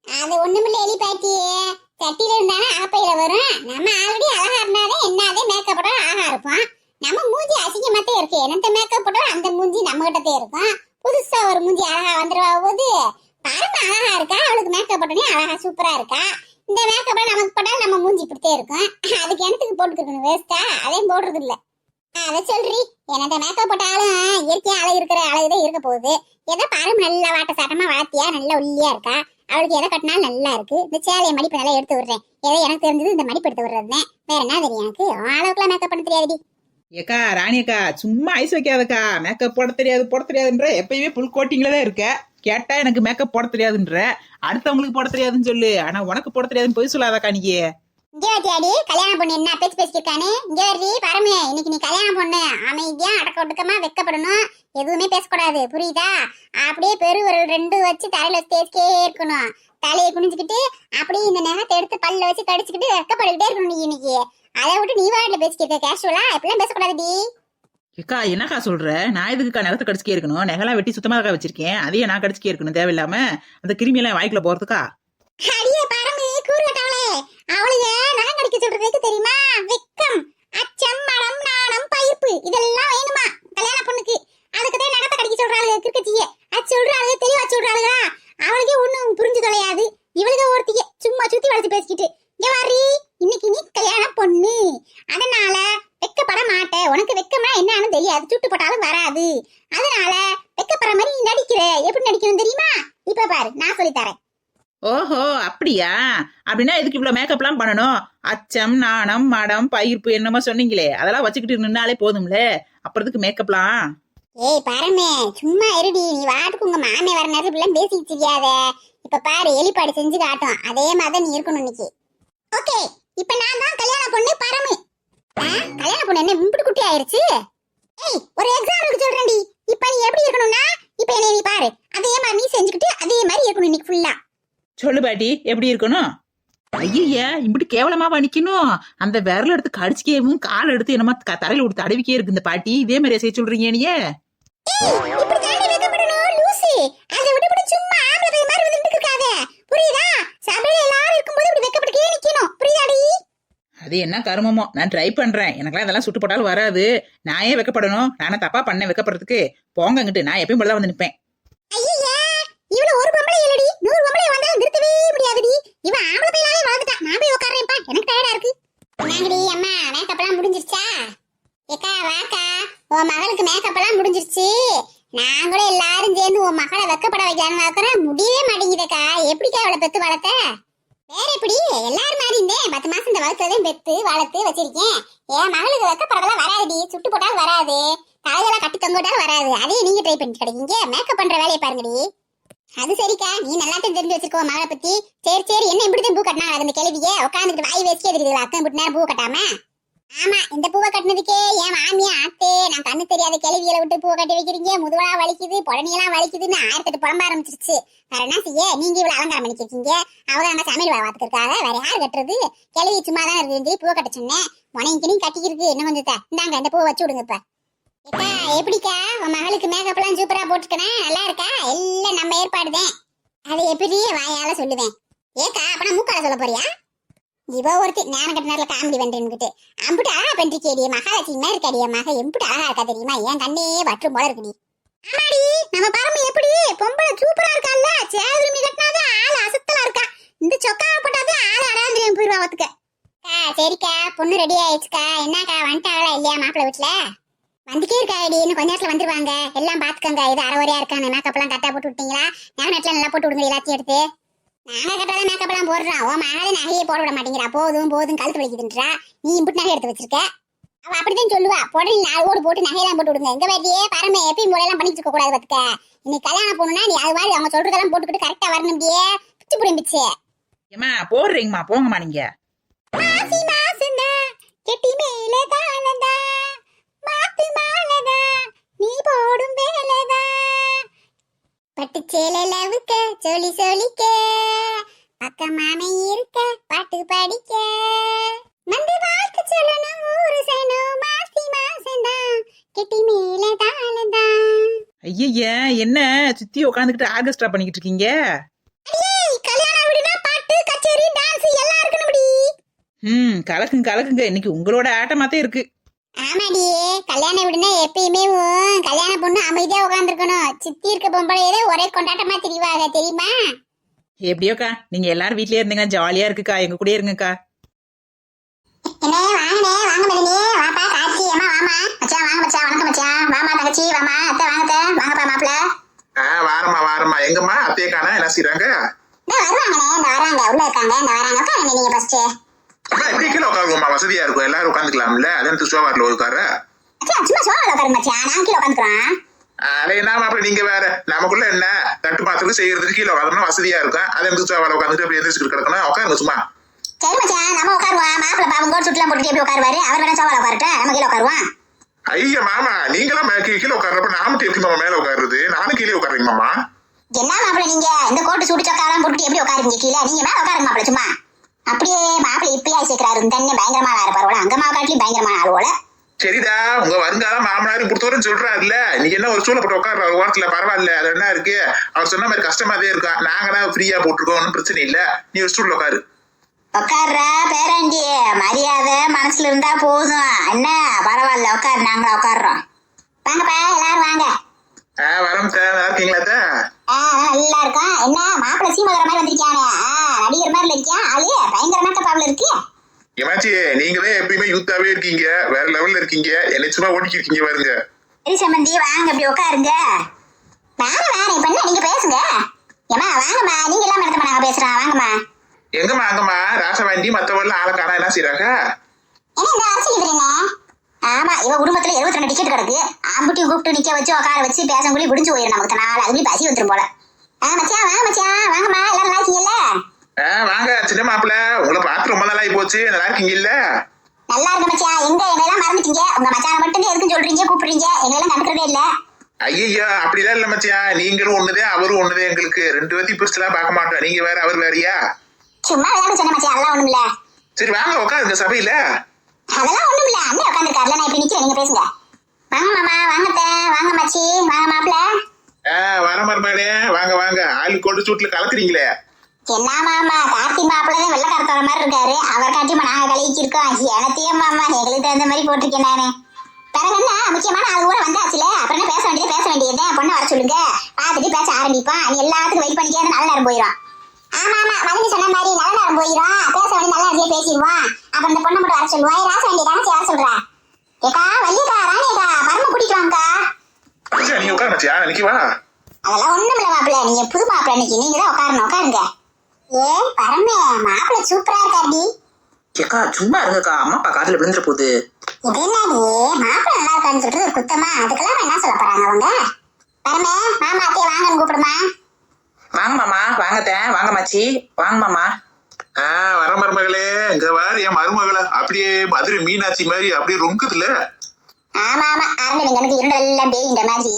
அது ஒண்ணுமில்ல எலி பாட்டியே, சட்டியில இருந்தானே ஆப்பையில வரும். நம்ம ஆல்ரெடி அழகா இருந்தாலே என்னதே மேக்கப் போட அழகா இருப்போம். நம்ம மூஞ்சி அசிங்கமாத்தே இருக்கு, என்னத்த மேக்கப் போட்டா அந்த மூஞ்சி நம்ம கிட்டத்தே இருக்கும். புதுசா ஒரு மூஞ்சி அழகா வந்துருவா போது. பாருங்க அழகா இருக்கா, அவளுக்கு மேக்கப் போட்டோன்னே அழகா சூப்பரா இருக்கா. இந்த மேக்கப்ல நமக்கு போட்டாலும் நம்ம மூஞ்சி இப்படித்தே இருக்கும். அதுக்கு எனத்துக்கு போட்டுக்கணும் வேஸ்டா? அதையும் போடுறது இல்ல. அதை சொல்றி, என்னத்த மேக்கப் போட்டாலும் இயற்கையா அழகு இருக்கிற அழகுதான் இருக்க போகுது. எதை பாருங்க நல்லா வாட்ட சாட்டமா வாத்தியா நல்லா ஒல்லியா இருக்கா. அவளுக்கு எதை கட்டினாலும் நல்லா இருக்கு. இந்த சேலைய மடிப்பு நல்லா எடுத்து விடுறேன். ஏதோ எனக்கு தெரிஞ்சது இந்த மடிப்பு எடுத்து விடுறதுதான். வேற என்ன தெரியும் எனக்கு? அளவுக்குலாம் மேக்கப் பண்ண தெரியாதுடி. ஏக்கா ராணி அக்கா, சும்மா ஐஸ் வைக்காதக்கா. மேக்கப் போட தெரியாதுன்ற எப்பயுமே புல் கோட்டிங்ல தான் இருக்க. கேட்டா எனக்கு மேக்கப் போட தெரியாதுன்ற, அடுத்தவங்களுக்கு போட தெரியாதுன்னு சொல்லு. ஆனா உனக்கு போட தெரியாதுன்னு போய் சொல்லாதக்கா நீ. இங்க வாத்தியாடி, கல்யாணம் பொண்ணு என்ன பேச்சு பேசிக்கிருக்கானே? இங்க வருதி பரமே, இன்னைக்கு நீ கல்யாணம் பொண்ணு. அமைதியா அடக்க ஒடுக்கமா வெக்கப்படணும், எதுவுமே பேசக்கூடாது, புரியுதா? அப்படியே பெருவிரல் 2 வச்சு தலையில தேய்ச்சிட்டே இருக்கணும். தலையை குனிஞ்சுக்கிட்டு அப்படியே இந்த நகத்தை எடுத்து பல்ல வச்சு கடிச்சுக்கிட்டு வெக்கப்படுகிட்டே இருக்கணும் நீ இன்னைக்கு. அதை விட்டு நீ வாட்டில பேசிக்கிட்ட கேஷுவலா இப்பெல்லாம் பேசக்கூடாதுடி. ஏக்கா என்னக்கா சொல்ற? நான் எதுக்குக்கா நகத்தை கடிச்சுக்கே இருக்கணும்? நெகலாம் வெட்டி சுத்தமா இருக்கா வச்சிருக்கேன், அதையே நான் கடிச்சுக்கே இருக்கணும் தேவையில்லாம? அந்த கிருமி எல்லாம் வாய்க்குள்ள போறதுக்கா? அடியே பரமே கூறுகட்டவளே, அவளுங்க நகம் கடிக்க சொல்றதுக்கு தெரியுமா? வெக்கம், அச்சம், மடம், நாணம், பயிர்ப்பு இதெல்லாம் வேணுமா கல்யாண பொண்ணுக்கு? அதுக்குதான் நகத்தை கடிக்க சொல்றாளுங்க கிறுக்கச்சிய. அது சொல்றாளுங்க, தெளிவா சொல்றாளுங்க. அவளுக்கே ஒண்ணும் புரிஞ்சு தொலையாது. இவளுக்கு ஒருத்திய சும்மா சுத்தி வளைச்சு பேசிக்கிட்டு. இங்க வாரி, இன்னைக்கு நீ கல்யாண பொண்ணு, அதனால வெக்கப்பட மாட்டேன். உனக்கு வெக்கமா என்னன்னு தெரியாது, சுட்டு போட்டாலும் வராது. அதனால வெக்கப்படுற மாதிரி நீ நடிக்கிற. எப்படி நடிக்கணும் தெரியுமா? இப்ப பாரு, நான் சொல்லித்தரேன். ஓஹோ அப்படியா? அப்படின்னா இதுக்கு இவ்வளவு மேக்கப் எல்லாம் பண்ணணும்? அச்சம், நாணம், மடம், பயிர்ப்பு என்னமோ சொன்னீங்களே, அதெல்லாம் வச்சுக்கிட்டு நின்னாலே போதும்ல, அப்புறத்துக்கு மேக்கப்லாம்? ஏய் பரமே, சும்மா இருடி. நீ வாட்டுக்கு உங்க மாமே வர நேரத்துல பேசிட்டு தெரியாத. இப்ப பாரு, எலிப்பாடு செஞ்சு காட்டும், அதே மாதிரி நீ இருக்கணும் இன்னைக்கு. ஓகே, இப்ப நான் தான் கல்யாண பொண்ணு பரமு. கல்யாண பொண்ணு என்ன இம்புட்டு குட்டி ஆயிருச்சு? ஏய் ஒரு எக்ஸாம்பிளுக்கு சொல்றேன்டி. இப்ப நீ எப்படி இருக்கணும்னா, இப்ப என்ன நீ பாரு, அதே மாதிரி நீ செஞ்சுக்கிட்டு அதே மாதிரி இருக்கணும் இன்னைக்கு ஃபுல்லா. சொல்லு பாட்டி, எப்படி இருக்கணும்? ஐயா இப்படி கேவலமா நிக்கணும்? அந்த விரல எடுத்து கடிச்சுக்கேவும் கால் எடுத்து என்னமா தரையில விட்டு தடவிக்கே இருக்கு இந்த பாட்டி. இதே மாதிரி செய்ய சொல்றீங்க நீ? இப்படி தாண்டி வெக்கப்படணும் லூசி. அதை விட்டு சும்மா ஆம்பளை பைய மாதிரி வந்துட்டு இருக்காத, புரியுதா? சபையில எல்லாரும் இருக்கும்போது இப்படி வெக்கப்பட்டுக்கே நிக்கணும், புரியுதாடி? அது என்ன கருமமோ, நான் ட்ரை பண்றேன். எனக்கெல்லாம் இதெல்லாம் சுட்டு போட்டாலும் வராது. நான் ஏன் வைக்கப்படணும்? நானே தப்பா பண்ணேன் வைக்கப்படுறதுக்கு. போங்கங்கிட்டு நான் எப்பயும் போலதான் வந்து நிப்பேன். ஐயா, இவ்வளவு ஒரு பொம்பளை இல்லடி, 100 பொம்பளை வந்தாலும் நிறுத்தவே முடியாதுடி. இவன் ஆம்பளை பையனாலே வளர்ந்துட்டான். நான் போய் உட்கார்றேன்ப்பா, எனக்கு டயர்டா இருக்கு. என்னங்கடி அம்மா, மேக்கப் எல்லாம் முடிஞ்சிருச்சா? ஏக்கா வாக்கா, உன் மகளுக்கு மேக்கப் எல்லாம் முடிஞ்சிருச்சு. நான் கூட எல்லாரும் சேர்ந்து உன் மகளை வெக்கப்பட வைக்கலான்னு பாக்குறேன், முடியவே மாட்டேங்குதக்கா. எப்படிக்கா அவளை பெத்து வளர்த்த? வேற எப்படி, எல்லாரும் மாதிரி இருந்தேன். 10 மாசம் இந்த வளர்த்ததையும் பெத்து வளர்த்து வச்சிருக்கேன். என் மகளுக்கு வெக்கப்படலாம் வராதுடி, சுட்டு போட்டாலும் வராது, தலையெல்லாம் கட்டி தொங்கிட்டாலும் வராது. அதையே நீங்க ட்ரை பண்ணிட்டு கிடைக்கீங்க. மேக்கப் பண்ற வேலையை பாருங்கடி. அது சரிக்கா, நீ நல்லாத்தையும் தெரிஞ்சு வச்சிருக்கோ மகளை பத்தி. சரி சரி, என்ன இப்படிதான் பூ கட்டினா அந்த கிளவிய உட்காந்துக்கிட்டு வாய் வேஸ்டே தெரியுது. அக்கம் இப்படி நேரம் பூ கட்டாம? ஆமா, இந்த பூவை கட்டினதுக்கே என் மாமியா ஆத்தே, நான் கண்ணு தெரியாத கிளவியில விட்டு பூவை கட்டி வைக்கிறீங்க, முதுவலா வலிக்குது, புடனியெல்லாம் வலிக்குதுன்னு 1008 புலம்ப ஆரம்பிச்சிருச்சு. வேற என்ன செய்ய, நீங்க இவ்வளவு அலங்காரம் பண்ணிக்கிருக்கீங்க. அவங்க அங்க சமையல் வேலை பார்த்துருக்காங்க, வேற யாரு கட்டுறது? கிளவி சும்மா தான் இருக்கு, பூவை கட்ட சொன்னேன். உனக்கு கட்டிக்கிருக்கு, இன்னும் கொஞ்சம் இந்தாங்க இந்த பூவை வச்சு விடுங்க. இப்ப எப்படிக்கா உன் மகளுக்கு மேக்கப் எல்லாம் சூப்பரா போட்டுக்கணும், நல்லா இருக்கா? எல்லாம் நம்ம ஏற்பாடுதான். அதை எப்படி வாயால சொல்லுவேன்? ஏக்கா அப்ப நான் மூக்கால சொல்ல போறியா? இவ ஒருத்தி நேரம் கட்ட நேரத்துல காமெடி பண்றேன்னுக்கிட்டு அம்புட்டு அழகா பண்றிக்கேடிய மகாலட்சுமி இருக்கடிய மக, எம்புட்டு அழகா இருக்கா தெரியுமா? என் கண்ணே வற்றும் போல இருக்குடி. ஆமாடி, நம்ம பரம எப்படி பொம்பளை சூப்பரா இருக்கால, சேதுமி கட்டினாதான் ஆள் அசத்தலா இருக்கா. இந்த சொக்காவை போட்டாதான் ஆள் அடாந்திரியம் போயிருவா பாத்துக்க. சரிக்கா, பொண்ணு ரெடி ஆயிடுச்சுக்கா. என்னக்கா வந்துட்டாங்களா இல்லையா மாப்பிள்ளை வீட்டுல? வந்துட்டே இருக்காடி, இன்னும் கொஞ்ச நேரத்துல வந்துருவாங்க. எல்லாம் பாத்துக்கங்க. இது அரைவரையா இருக்காங்க. மேக்கப் எல்லாம் கரெக்டா போட்டு விட்டீங்களா? நெட்ல நல்லா போட்டு விடுங்க எல்லாத்தையும் எடுத்து. நாங்க கரெக்டா தான் மேக்கப் எல்லாம் போடுறோம். உன் மகளே நகையே போட விட மாட்டேங்கிறா. போதும் போதும் கழுத்து வலிக்குதுன்றா. நீ இம்புட்டு நகை எடுத்து வச்சிருக்க. அவ அப்படிதான் சொல்லுவா. புடனே 4 ஓடு போட்டு நகையெல்லாம் போட்டு விடுங்க. எங்க வேட்டியே பரமே எப்பயும் போடலாம் பண்ணிட்டு இருக்க கூடாது பாத்துக்க. இன்னைக்கு கல்யாணம் போகணும்னா நீ அது மாதிரி அவங்க சொல்றதெல்லாம் போட்டுக்கிட்டு கரெக்டா வரணும். இப்படியே பிச்சு புடிம்பிச்சு. ஏமா போடுறீங்கம்மா, போங்கம்மா நீங்க. மாசி மாசந்தா கெட்டி மேலே தாளந்தா மாத்து மாலதா நீ போடும் வேலைதா பட்டு சேலவுக்க சொல்லி சொல்லிக்க பக்கமான இருக்க பாட்டு படிக்க மந்தி வாழ்த்து சொல்லணும் ஊரு சனம் மாசி மாசந்தா கெட்டி மேலே தாளந்தா. ஐய என்ன சுத்தி உட்காந்துக்கிட்டு ஆர்கெஸ்ட்ரா பண்ணிக்கிட்டு இருக்கீங்க? கல்யாணம் விடுனா பாட்டு கச்சேரி டான்ஸ் எல்லாம் இருக்கணும்டி. கலக்குங்க. இன்னைக்கு உங்களோட ஆட்டமாத்தே இருக்கு. ஆமாடி, கல்யாணம் விடுனா எப்பயுமே கல்யாண பொண்ணு அமைதியா உட்காந்துருக்கணும். சித்தி இருக்க பொம்பளையே ஒரே கொண்டாட்டமா திரிவாங்க தெரியுமா? எப்படியோக்கா, நீங்க எல்லாரும் வீட்லயே இருந்தீங்கன்னா ஜாலியா இருக்குக்கா. எங்க கூட இருங்கக்கா. என்ன வாங்கனே வாங்க மதினே வாப்பா காட்சி அம்மா வாமா மச்சான் வாங்க மச்சான் வணக்கம் மச்சான் வாமா தங்கச்சி வாமா அத்தை வாங்கத்த வாங்கப்பா மாப்ள. வாரமா எங்கம்மா அத்தையை காணா என்ன செய்றாங்க? வருவாங்கண்ணே இந்த வராங்க உள்ள இருக்காங்க இந்த வராங்க உட்காருங்க நீங்க ஃபர்ஸ்ட். எப்படி கீழே உட்காருவோம்மா, வசதியா இருக்கும், எல்லாரும் உட்காந்துக்கலாம்ல. அதான் சோவாரில் உட்கார. சும்மா சோழ உட்காருங்க மச்சான், நாங்க கீழே உட்காந்துக்கிறோம். அதை என்ன மாப்பிள்ள நீங்க வேற, நமக்குள்ள என்ன தட்டு பாத்துக்கு செய்யறதுக்கு கீழே உட்காந்தோம்னா வசதியா இருக்கும். அதை எனக்கு சோவாரில் உட்காந்துட்டு அப்படி எந்திரிச்சு கிடக்கணும். உட்காருங்க சும்மா. சரி மச்சான் நம்ம உட்காருவோம். மாப்பிள்ள பாவம் கோட் சுட்டுலாம் போட்டு எப்படி உட்காருவாரு? அவர் வேணா சோழ உட்காரட்டும், நம்ம கீழே உட்காருவோம். ஐயா மாமா, நீங்களாம் கீழே உட்கார்றப்ப நாம எப்படி மாமா மேல உட்காருறது? நானும் கீழே உட்காருங்க மாமா. என்ன மாப்பிள்ள நீங்க இந்த கோட்டு சுடு சொக்காலாம் போட்டு எப்படி உட்காருங்க கீழே? நீங்க மேல உட்காருங்க மாப்பிள்ள சும்மா. அப்படியே மாப்பிள்ள இப்படியா சேர்க்கிறாரு தண்ணி பயங்கரமான இருப்பாரு. அங்க மாக்காட்டிலும் பயங்கரமான ஆளுவோல. சரிடா, உங்க வருங்காலம் மாமனாரும் கொடுத்தவரும் சொல்றாருல்ல, நீங்க என்ன ஒரு சூழ போட்டு உட்கார்ற ஒரு வாரத்துல பரவாயில்ல. அது என்ன இருக்கு, அவர் சொன்ன மாதிரி கஷ்டமாதே இருக்கா. நாங்க தான் ஃப்ரீயா போட்டுருக்கோம், ஒன்றும் பிரச்சனை இல்ல. நீ ஒரு ஸ்டூல்ல உட்காரு. உட்கார்றா பேராண்டி, மரியாதை மனசுல இருந்தா போதும். என்ன பரவாயில்ல உட்காரு, நாங்களா உட்காடுறோம். வாங்கப்பா எல்லாரும் வாங்க. வரம் சார், நல்லா இருக்கீங்களா சார்? நல்லா இருக்கா. என்ன மாப்பிள்ள சீமகர மாதிரி வந்திருக்கானே, நடிகர் மாதிரி இருக்கியா ஆளு? பயங்கரமா பாவல இருக்கு. ஏமாச்சி, நீங்களே எப்பயுமே யூத்தாவே இருக்கீங்க, வேற லெவல்ல இருக்கீங்க. என்ன சும்மா ஓட்டிக்கு இருக்கீங்க பாருங்க. சரி சம்பந்தி வாங்க அப்படி உட்காருங்க. வாங்க இப்ப என்ன நீங்க பேசுங்க. ஏமா வாங்கம்மா, நீங்க எல்லாம் நடத்தமா நாங்க பேசுறோம். வாங்கம்மா. எங்கம்மா ராசவாண்டி மத்தவெல்லாம் ஆளை காணா என்ன செய்யறாங்க? என்ன இந்த அரசியல் இருக்கிறீங்க? ஆமா, இவ குடும்பத்துல 22 டிக்கெட் கிடக்கு. ஆம்புட்டியும் கூப்பிட்டு நிக்க வச்சு உட்கார வச்சு பேசங்குள்ளி விடிஞ்சு போயிடும் நமக்கு. நாள் அதுக்குள்ளி பசி வந்துரும் போல. மச்சான் வாங்க மச்சான் வாங்கம்மா, எல்லாரும் நல்லா இருக்கீங்கல்ல? வாங்க சின்ன மாப்பிள்ள, உங்களை பார்த்து ரொம்ப நாள் ஆகி போச்சு. நல்லா இருக்கீங்க இல்ல? நல்லா இருக்க மச்சான். எல்லாம் மறந்துட்டீங்க. உங்க மச்சான மட்டும் எதுக்கும் சொல்றீங்க கூப்பிடுறீங்க, எல்லாம் கண்டுக்கிறதே இல்ல. ஐயா அப்படிலாம் இல்ல மச்சான், நீங்களும் ஒண்ணுதே அவரும் ஒண்ணுதே. எங்களுக்கு 2 பேர்த்தையும் பிரிச்சுலாம் பார்க்க மாட்டோம். நீங்க வேற அவர் வேறயா? சும்மா விளையாட சொன்ன மச்சான், அதெல்லாம் ஒண்ணும் இல்ல. சரி வாங்க உட்காருங்க சபையில. அதெல்லாம் ஒண்ணும் இல்ல, அண்ணன் உட்காந்துருக்காருல, நான் இப்படி நிக்கிறேன், நீங்க பேசுங்க. வாங்க மாமா வாங்கத்த வாங்க மச்சி வாங்க மாப்பிள்ள. வர மருமகளே வாங்க. ஆளு கொண்டு சூட்டுல கலக்குறீங்களே. என்ன மாமா, கார்த்தி மாப்பிள்ளதான் வெள்ளக்காரத்தோட மாதிரி இருக்காரு. அவர் காட்டியுமா நாங்க கழிச்சிருக்கோம். எனத்தையும் மாமா எங்களுக்கு தகுந்த மாதிரி போட்டிருக்கேன் நானு. பிறகு என்ன முக்கியமான ஆள் கூட வந்தாச்சுல, அப்புறம் என்ன பேச வேண்டியது பொண்ணை வர சொல்லுங்க, பார்த்துட்டு பேச ஆரம்பிப்பான். நீ எல்லாத்துக்கும் வெயிட் பண்ணிக்காது, நல்ல நேரம் போயிடும். ஆமா வந்து சொன்ன மாதிரி நல்ல நேரம் போயிடும். பேச வேண்டிய நல்ல நேரத்தையே பேசிடுவான். அப்புறம் இந்த பொண்ணை மட்டும் வர சொல்லுவா. ராச வேண்டிய தானே வர சொல்றா. ஏக்கா வள்ளியக்கா ராணியக்கா பரம கூட்டிட்டு வாங்கக்கா. நீ உட்கார மச்சியா, நிக்கவா? அதெல்லாம் ஒண்ணும் இல்ல மாப்பிள்ள, நீங்க புது மாப்பிள்ள, இன்னைக்கு நீங்க தான் உட்காரணும். உட்காருங்க. பரமே மாப்பிள்ள சூப்பரா இருக்காருடி. ஏக்கா சும்மா இருங்கக்கா, அம்மா அப்பா காதுல விழுந்துற போகுது. இது என்னடி மாப்பிள்ள நல்லா இருக்கான்னு சொல்றது ஒரு குத்தமா? அதுக்கெல்லாம் என்ன சொல்ல போறாங்க அவங்க? பரமே மாமா அத்தையை வாங்கன்னு கூப்பிடுமா. வாங்க மாமா, வாங்க மச்சி வாங்க மாமா. வர மருமகளே, இங்க வேற என் மருமகளை அப்படியே மதுரை மீனாட்சி மாதிரி அப்படியே ரொங்குதுல. ஆமா அரண்மனைக்கு எனக்கு இருண்டெல்லாம் பேய்ன்ற மாதிரி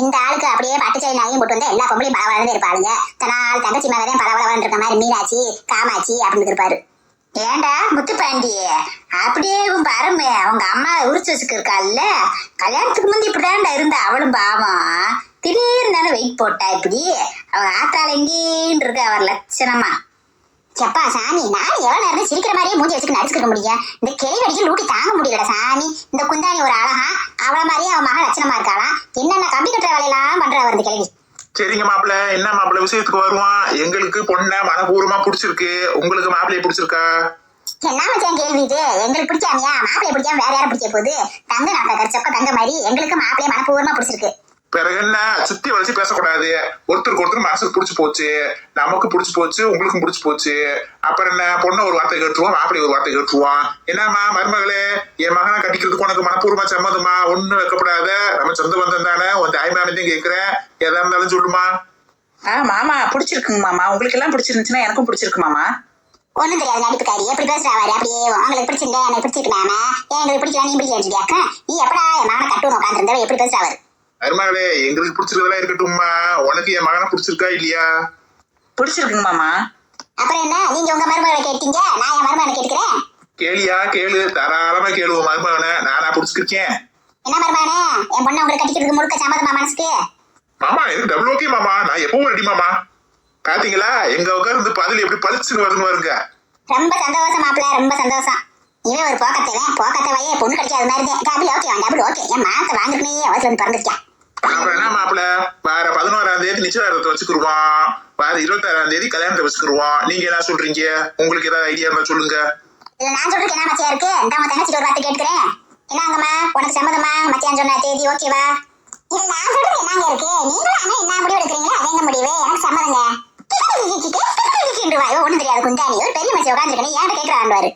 இந்த ஆளுக்கு அப்படியே பட்டுச்சாய் நாயும் போட்டு வந்தா எல்லா பொம்பளையும் பலவளன்னு இருப்பாளுங்க. தனால் தங்கச்சி மாதிரிதான் பலவளவன் இருக்க மாதிரி மீனாட்சி காமாட்சி அப்படின்னு இருப்பாரு. ஏண்டா முத்துப்பாண்டி, அப்படியே உன் பரமே அவங்க அம்மா உரிச்சு வச்சுக்கிருக்காள்ல, கல்யாணத்துக்கு முந்தி இப்படிதான்டா இருந்தா அவளும் பாவம். திடீர்னு தானே வெயிட் போட்டா இப்படி. அவங்க ஆத்தாள் எங்கேன்னு இருக்க அவர் லட்சணமா. செப்பா சாமி, நான் எவ்வளவு நேரம் சிரிக்கிற மாதிரியே மூஞ்சி வச்சுக்க நடிச்சுக்க முடியும்? இந்த கிளி அடிச்சு லூட்டி தாங்க முடியல சாமி. இந்த குந்தாணி ஒரு அழகா அவள மாதிரியே அவன் மகன் லட்சணமா இருக்காளாம். என்னென்ன கம்பி கட்டுற வேலையெல்லாம் பண்றா வருது கிளவி. சரிங்க மாப்பிள்ள, என்ன மாப்பிள்ள விஷயத்துக்கு வருவான். எங்களுக்கு பொண்ணை மனப்பூர்வமா பிடிச்சிருக்கு. உங்களுக்கு மாப்பிள்ளைய பிடிச்சிருக்கா? என்ன மச்சான் கேள்வி இது? எங்களுக்கு பிடிக்காமையா? மாப்பிள்ளைய பிடிக்காம வேற யாரும் பிடிக்க போகுது? தங்க நாக்க சொக்க தங்க மாதிரி எங்களுக்கு மாப்பிள்ளைய மனப்பூர்வமா பிடிச்சிருக்கு. பிறகு என்ன சுத்தி வளைச்சு பேசக்கூடாது. ஒருத்தருக்கு ஒருத்தர் மனசுக்கு பிடிச்சு போச்சு, நமக்கு பிடிச்சு போச்சு, உங்களுக்கும் பிடிச்சு போச்சு. அப்புறம் என்ன, பொண்ணு ஒரு வார்த்தை கேட்டுருவோம், மாப்பிள்ளை ஒரு வார்த்தை கேட்டுருவான். என்னம்மா மருமகளே, என் மகனை கட்டிக்கிறதுக்கு உனக்கு மனப்பூர்வமா சம்மதமா? ஒண்ணு வைக்கப்படாத, நம்ம சொந்த பந்தம் தானே, உன் தாய்மானத்தையும் கேட்கிறேன், எதா இருந்தாலும் சொல்லுமா. மாமா பிடிச்சிருக்குங்க மாமா. உங்களுக்கு எல்லாம் பிடிச்சிருந்துச்சுன்னா எனக்கும் பிடிச்சிருக்கு மாமா. ஒண்ணும் தெரியாது நடிப்புக்காரி, எப்படி பேசுறாரு? அப்படியே உங்களுக்கு பிடிச்சிருந்தா எனக்கு பிடிச்சிருக்கு மாமா, ஏன் எங்களுக்கு பிடிக்கல நீ பிடிக்க? நீ எப்படா என் மகனை கட்டுவோம் உட்காந்துருந்தவ எப்படி பேசுறாரு? மருமகளே, எங்களுக்கு பிடிச்சிருக்கதெல்லாம் இருக்கட்டும்மா, உனக்கு என் மகனை பிடிச்சிருக்கா இல்லையா? பிடிச்சிருக்குங்க மாமா. அப்புறம் என்ன, நீங்க உங்க மருமகளை கேட்டீங்க, நான் என் மருமகனை கேட்கிறேன். கேளியா கேளு, தாராளமா கேளுவோம் மருமகனை, நானா பிடிச்சிருக்கேன். என்ன மருமகனே, என் பொண்ணை உங்களுக்கு கட்டிக்கிறதுக்கு முழுக்க சம்மதமா மனசுக்கு? மாமா எனக்கு டபுள் ஓகே மாமா, நான் எப்பவும் ரெடி மாமா. பாத்தீங்களா எங்க உட்கார்ந்து பதில் எப்படி பளிச்சுன்னு வருதுன்னு வருங்க. ரொம்ப சந்தோஷம் மாப்பிள்ள, ரொம்ப சந்தோஷம். இவன் ஒரு போக்கத்தவையே பொண்ணு கிடைக்காத மாதிரி தான். Double okay, double okay. என் மாத்த வாங்கினே அவசரம் வந்து பிறந்திருக்கேன். அப்புறம் என்ன மாப்பிள்ள, வர 11ஆம் தேதி நிச்சயதார்த்தத்தை வச்சுக்கிருவோம், வர 26ஆம் தேதி கல்யாணத்தை வச்சுக்கிருவோம். நீங்க என்ன சொல்றீங்க? உங்களுக்கு ஏதாவது ஐடியா இருந்தா சொல்லுங்க. இல்ல நான் சொல்றதுக்கு என்ன மச்சியா இருக்கு? இந்த உங்க தங்கச்சிக்கு ஒரு வார்த்தை கேட்கிறேன். என்னங்கம்மா, உனக்கு சம்மதமா? மச்சியான் சொன்ன தேதி ஓகேவா? இல்ல நான் சொல்றது என்னங்க இருக்கு? நீங்களும் ஆனா என்ன முடிவு எடுக்கிறீங்களோ அதே முடிவு. எனக்கு சம்மதங்க. ஒண்ணும் தெரியாது குந்தாணி, ஒரு பெரிய மச்சி உட்காந்துருக்கேன், ஏன் கேட்கிறாரு?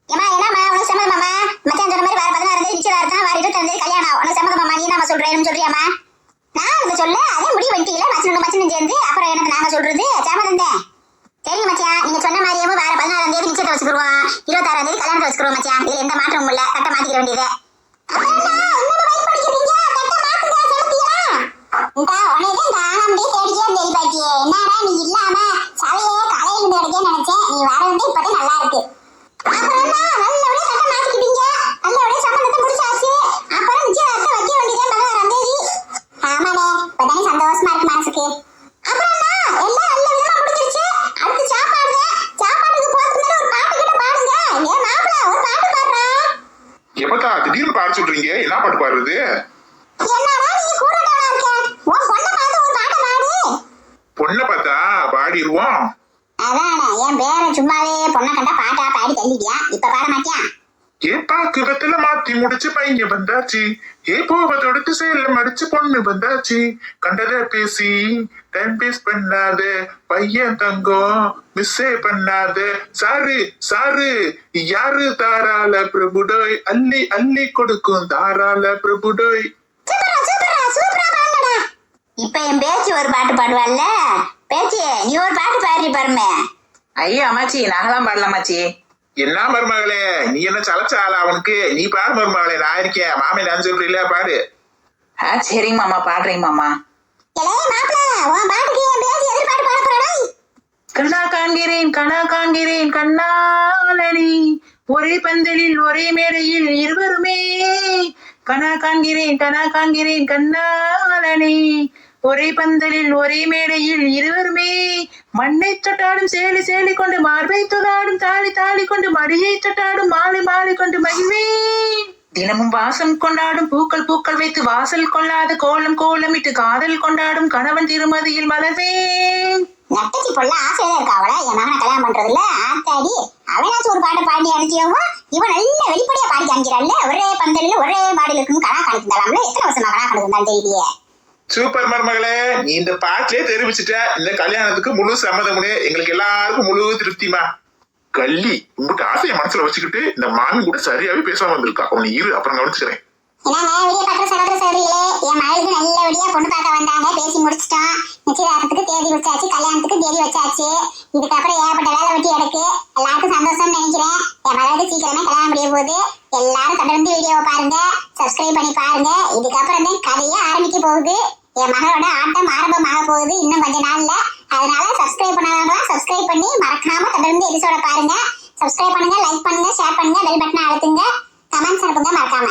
ஏமா என்னம்மா, உனக்கு சம்மதமாமா? மச்சான் சொன்ன மாதிரி வர 16ஆம் தேதி நிச்சயதார்த்தம், வர 22ஆம் தேதி கல்யாணம். உனக்கு சம்மதமாமா? நீ என்ன சொல்றேன்னு சொல்றியாமா? நான் இதை சொல்ல அதே முடிவு பண்ணிட்டீங்களா? மச்சனும் சேர்ந்து அப்புறம் எனக்கு நாங்க சொல்றது சம்மதம் தான். சரி மச்சான், நீங்க சொன்ன மாதிரியே வர 16ஆம் தேதி நிச்சயத்தை வச்சுக்கிருவோம், 26ஆம் தேதி கல்யாணத்தை வச்சுக்கிருவோம் மச்சான். இதுல எந்த மாற்றமும் இல்ல, கட்ட மாத்திக்க வேண்டியது. எப்பக்கா திடீர்னு பாட சொல்றீங்க? என்ன பாட்டு பாடுறது? பொண்ணை பார்த்தா பாடிடுவோம். அதானே, என் பேரன் சும்மாவே பொண்ணை கண்டா பாட்டா பாடி தள்ளிட்டியா, இப்ப பாட மாட்டியா? ஏ பாக்குவத்துல மாத்தி முடிச்சு பையன் வந்தாச்சு, ஏ போவ தொடுத்து சேல மடிச்சு பொண்ணு வந்தாச்சு. கண்டத பேசி டைம் பேஸ் பண்ணாத, பையன் தங்கம் மிஸ்ஸே பண்ணாத. சாரு சாரு யாரு தாராள பிரபுடோய், அள்ளி அள்ளி கொடுக்கும் தாராள பிரபுடோய். இப்ப என் பேச்சு ஒரு பாட்டு பாடுவாள்ல, பேச்சு நீ ஒரு பாட்டு பாடி பாருமே. ஐயோ அம்மாச்சி, நாங்களாம் பாடலாமாச்சி. என்ன மருமகளே, நீ என்ன சலச்சாலா அவனுக்கு? நீ பாடு மருமகளே, நான் இருக்கேன். மாமே நான் சொல்றீங்களா, பாடு. சரிங்க மாமா, பாடுறேங்க மாமா. கண்ணா காண்கிறேன் கண்ணா காண்கிறேன் கண்ணாலனி, ஒரே பந்தலில் ஒரே மேடையில் இருவருமே. கண்ணா காண்கிறேன் கண்ணா காண்கிறேன் கண்ணாலனி, ஒரே பந்தலில் ஒரே மேடையில் இருவருமே. மண்ணை தொட்டாடும் சேலி சேலி கொண்டு, மார்பை தொடாடும் தாலி தாலி கொண்டு, மடியை தொட்டாடும் மாலை மாலை கொண்டு மகிழ்வேன். தினமும் வாசம் கொண்டாடும் பூக்கள் பூக்கள் வைத்து, வாசல் கொள்ளாத கோலம் கோலமிட்டு, காதல் கொண்டாடும் கணவன் திருமதியில் மலர்வேன். நட்டச்சி பொல்ல ஆசையா இருக்கா அவளை என் மகனை கல்யாணம் பண்றதுல? ஆத்தாடி, அவனாச்சும் ஒரு பாட்டை பாடி அனுப்பியவோ, இவன் நல்ல வெளிப்படையா பாடி காமிக்கிறாள்ல. ஒரே பந்தலில் ஒரே மாடியில் இருக்குன்னு கணா காணிக்கிட்டாலாம்ல. எத்தனை வருஷமா கணா கணக்கு தெரியலையே. சூப்பர் மருமகளே, நீ இந்த பாட்டிலே தெரிவிச்சுட்ட. இந்த கல்யாணத்துக்கு முழு சம்மதமுனே, எங்களுக்கு எல்லாருக்கும் முழு திருப்திமா. கள்ளி உங்ககிட்ட ஆசையை மனசுல வச்சுக்கிட்டு இந்த மாமி கூட சரியாவே பேசாம வந்திருக்கா. அவனை இரு, அப்புறம் கவனிச்சுக்கிறேன். வீடியோ பார்க்குற சகோதர சகோதரிகளே, என் மகளுக்கு நல்லபடியா பொண்ணு பார்க்க வந்தாங்க, பேசி முடிச்சிட்டோம். நிச்சயதார்த்தத்துக்கு தேதி வச்சாச்சு, கல்யாணத்துக்கு தேதி வச்சாச்சு. இதுக்கப்புறம் ஏகப்பட்ட வேலை வெட்டி எடுக்கு. எல்லாருக்கும் சந்தோஷம்னு நினைக்கிறேன். என் மகளுக்கு சீக்கிரமே கல்யாணம் முடிய போகுது. எல்லாரும் தொடர்ந்து வீடியோவை பாருங்க, சப்ஸ்கிரைப் பண்ணி பாருங்க. இதுக்கப்புறம் தான் கதையே ஆரம்பிக்க போகுது. என் மகளோட ஆட்டம் ஆரம்பமாக போகுது இன்னும் கொஞ்ச நாள்ல. அதனால சப்ஸ்கிரைப் பண்ணாதவங்க சப்ஸ்கிரைப் பண்ணி மறக்காம தொடர்ந்து எபிசோட பாருங்க. சப்ஸ்கிரைப் பண்ணுங்க, லைக் பண்ணுங்க, ஷேர் பண்ணுங்க, பெல் பட்டனை அழுத்துங்க, கமெண்ட்ஸ் அனுப்புங்க மறக்காம.